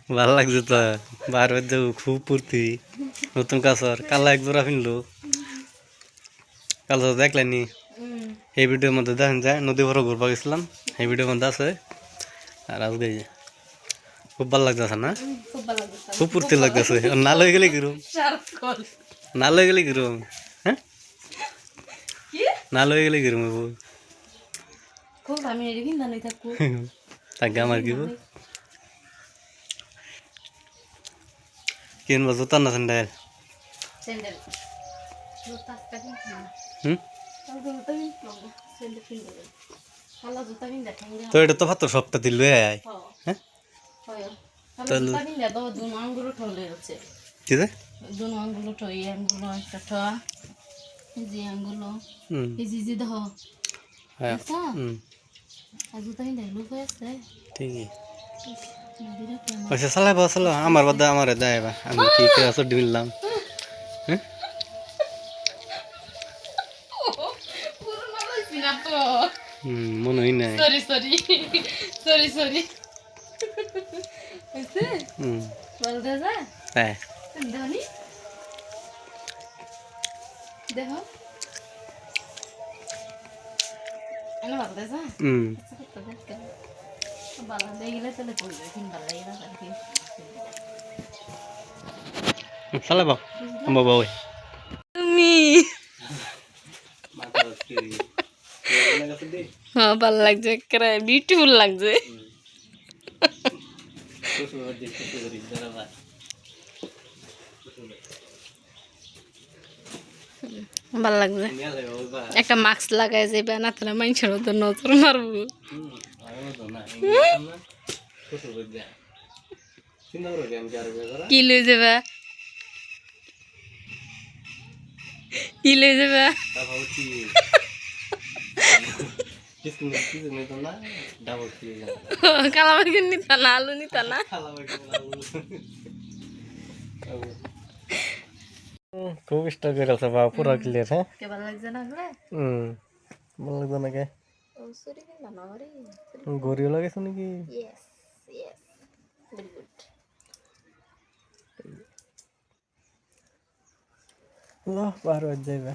ভাল লাগছে তো বার বাজে খুব ফুর্তি নতুন কাছর কালা এক জোড়া কিনলো কাল দেখলেনি এই ভিডিওর মধ্যে দেখেন যায় নদী ভরে ঘুরবা গেছিলাম এই ভিডিওর মধ্যে আছে আর আজকে খুব ভালো লাগতেছে না খুব ফুর্তি লাগতেছে না লয়ে গেলে কিরম না লয়ে গেলে কিরম হ্যাঁ না লয়ে গেলে কিরম তাকে আমার কি কিনবো জুতা না স্যান্ডেল তো এটা তো ভাত সপ্তাহ দিল হ্যাঁ ঠিকই চালাই চালো আমার বাদে আমার দেয় আমি কি চড্ডি মিললাম হ্যাঁ মনে হয় নাই হ্যাঁ দেখো এনে ভালো দেয় ভালো দিয়ে গেলে তাহলে করবে কিন ভালো লাগে না কি চালাই বাবা বাবা ওই তুমি হ্যাঁ ভালো লাগছে বিউটিফুল লাগছে ভালো লাগছে একটা মাস্ক লাগাই যাবে না তাহলে মানুষের তো নজর মারবো কি লই যাবা কি লই যাবা কালামাকে নিতা না আলু নিতা না খুব ইষ্ট করে আছে বাবা পুরো ক্লিয়ার হ্যাঁ ভালো লাগছে না ভালো লাগছে নাকি গরিও লাগাইছো নাকি লো বার হয়ে যাবে